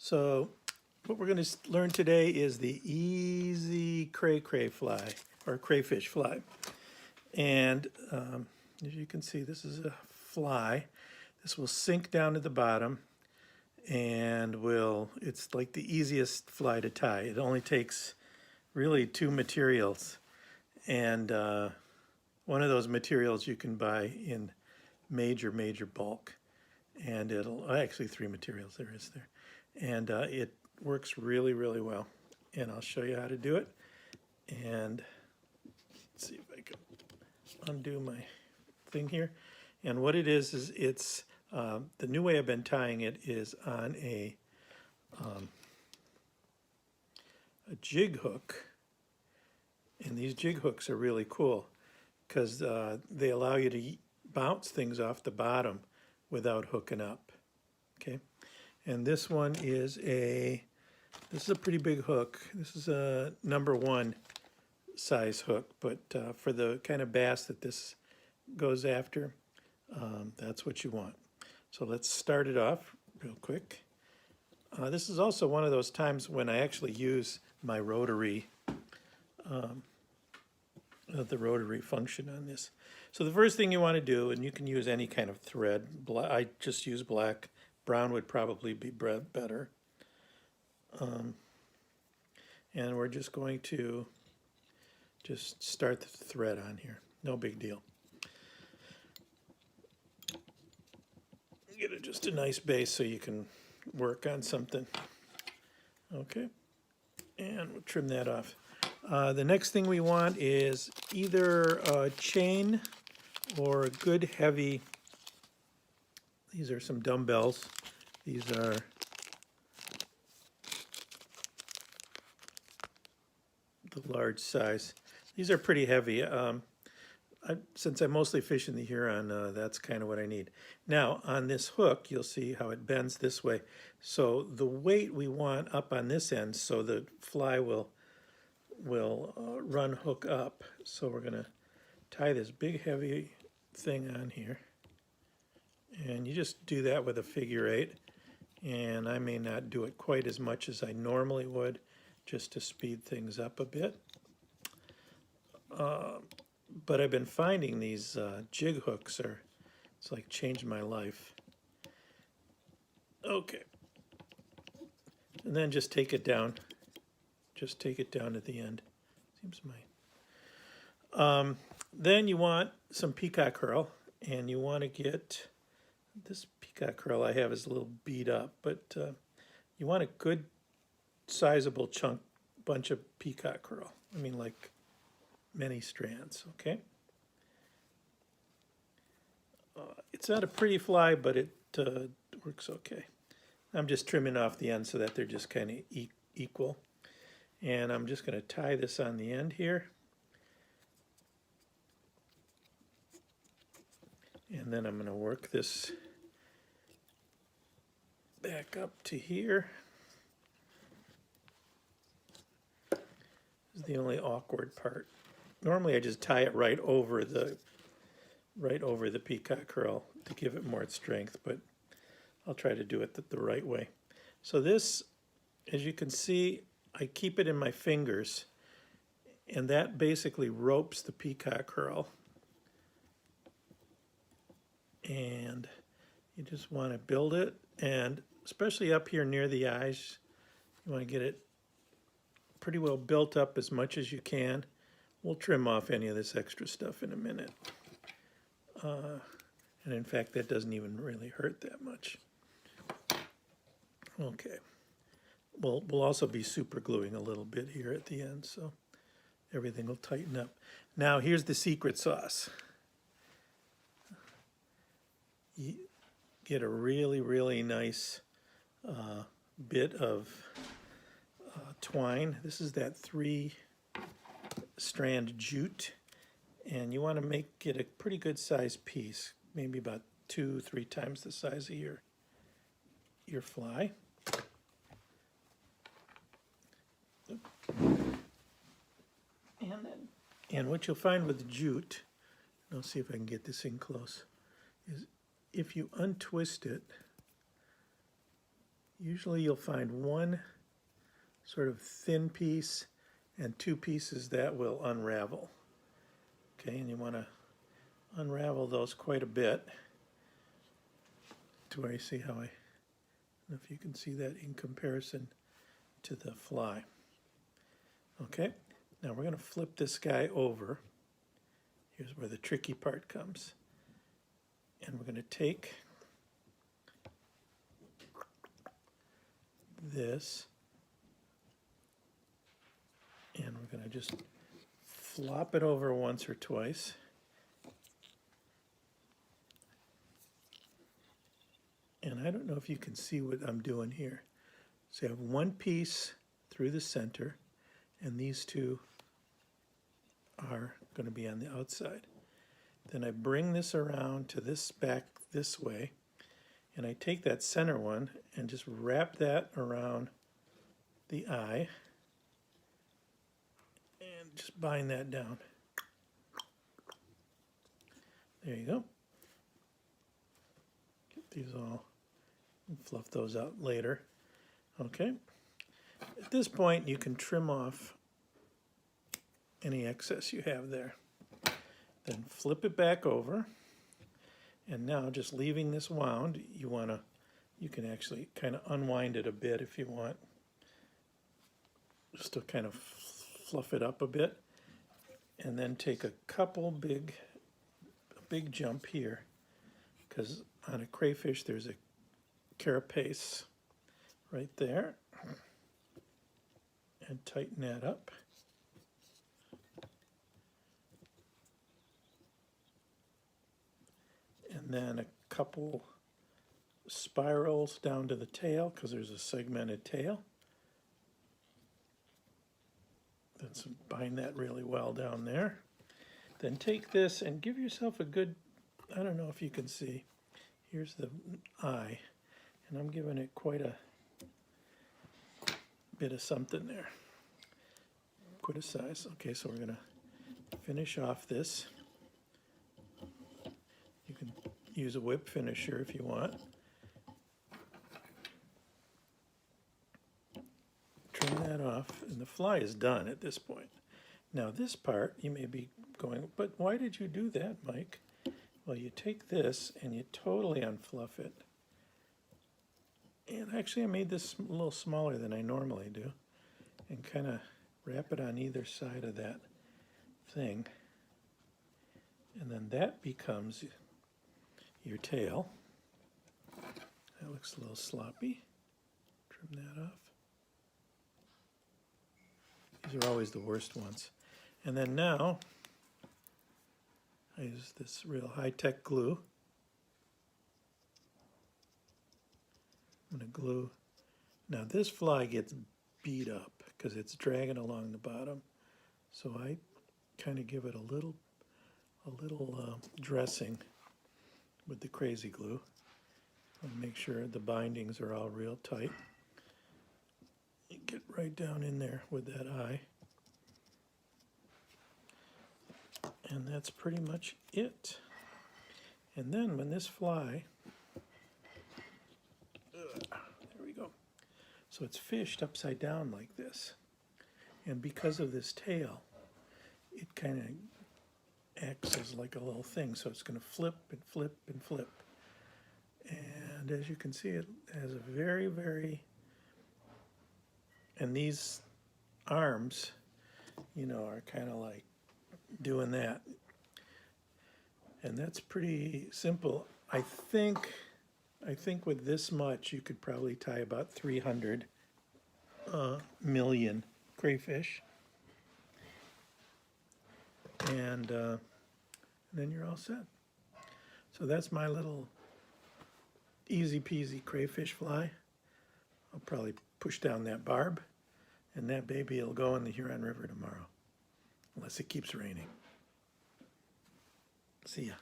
So what we're going to learn today is the easy cray fly or crayfish fly. And as you can see, this is a fly. This will sink down to the bottom and it's like the easiest fly to tie. It only takes really two materials. And one of those materials you can buy in major bulk. And actually three materials there. And it works really well. And I'll show you how to do it. And let's see if I can undo my thing here. And what it is it's the new way I've been tying it is on a jig hook. And these jig hooks are really cool because they allow you to bounce things off the bottom without hooking up. Okay, and this one is a pretty big hook. This is a #1 size hook, but for the kind of bass that this goes after, that's what you want. So let's start it off real quick. This is also one of those times when I actually use my rotary, the rotary function on this. So the first thing you want to do, and you can use any kind of thread, I just use black, brown would probably be better. And we're just going to just start the thread on here, no big deal. Get just a nice base so you can work on something. Okay, and we'll trim that off. The next thing we want is either a chain or a good heavy, these are some dumbbells. These are the large size. These are pretty heavy. Since I mostly fish in the Huron, that's kind of what I need. Now, on this hook, you'll see how it bends this way. So the weight we want up on this end so the fly will run hook up. So we're going to tie this big heavy thing on here. And you just do that with a figure 8. And I may not do it quite as much as I normally would, just to speed things up a bit. But I've been finding these jig hooks it's like changed my life. Okay. And then just take it down. Just take it down at the end. Seems then you want some peacock curl, and you want to get this peacock curl I have is a little beat up, but you want a good sizable bunch of peacock curl. I mean, like many strands. Okay. It's not a pretty fly, but it works okay. I'm just trimming off the end so that they're just kind of equal. And I'm just going to tie this on the end here. And then I'm going to work this back up to here. This is the only awkward part. Normally I just tie it right over the peacock curl to give it more strength, but I'll try to do it the right way. So this, as you can see, I keep it in my fingers, and that basically ropes the peacock curl. And you just want to build it, and especially up here near the eyes, you want to get it pretty well built up as much as you can. We'll trim off any of this extra stuff in a minute. And in fact, that doesn't even really hurt that much. Okay. We'll also be super gluing a little bit here at the end, so everything will tighten up. Now here's the secret sauce. You get a really nice bit of twine. This is that 3-strand jute, and you want to make it a pretty good size piece, maybe about 2-3 times the size of your fly. And what you'll find with jute, I'll see if I can get this in close, is if you untwist it, Usually you'll find one sort of thin piece and two pieces that will unravel. Okay, and you want to unravel those quite a bit to where you see how I don't know if you can see that in comparison to the fly. Okay, now we're going to flip this guy over. Here's where the tricky part comes. And we're going to take this and we're going to just flop it over once or twice. And I don't know if you can see what I'm doing here. So I have one piece through the center, and these two are going to be on the outside. Then I bring this around to this back this way, and I take that center one and just wrap that around the eye and just bind that down. There you go. Get these all, fluff those out later. Okay. At this point, you can trim off any excess you have there. Then flip it back over. And now, just leaving this wound, you can actually kind of unwind it a bit if you want, just to kind of fluff it up a bit. And then take a couple big jump here, because on a crayfish there's a carapace right there, and tighten that up. And then a couple spirals down to the tail, because there's a segmented tail. Then bind that really well down there. Then take this and give yourself a good, I don't know if you can see, here's the eye, and I'm giving it quite a bit of something there, quite a size. Okay, so we're going to finish off this. You can use a whip finisher if you want. Trim that off, and the fly is done at this point. Now this part, you may be going, but why did you do that, Mike? Well, you take this and you totally unfluff it. And actually I made this a little smaller than I normally do, and kind of wrap it on either side of that thing. And then that becomes your tail. That looks a little sloppy. Trim that off. These are always the worst ones. And then now, I use this real high-tech glue. I'm going to glue. Now this fly gets beat up because it's dragging along the bottom. So I kind of give it a little dressing with the crazy glue. And make sure the bindings are all real tight. You get right down in there with that eye. And that's pretty much it. And then when this fly, there we go. So it's fished upside down like this. And because of this tail, it kind of acts as like a little thing. So it's going to flip and flip and flip. And as you can see, it has a very, very, and these arms, you know, are kind of like doing that. And that's pretty simple. I think with this much you could probably tie about 300 million crayfish. And then you're all set. So that's my little easy peasy crayfish fly. I'll probably push down that barb, and that baby will go in the Huron River tomorrow, unless it keeps raining. See ya.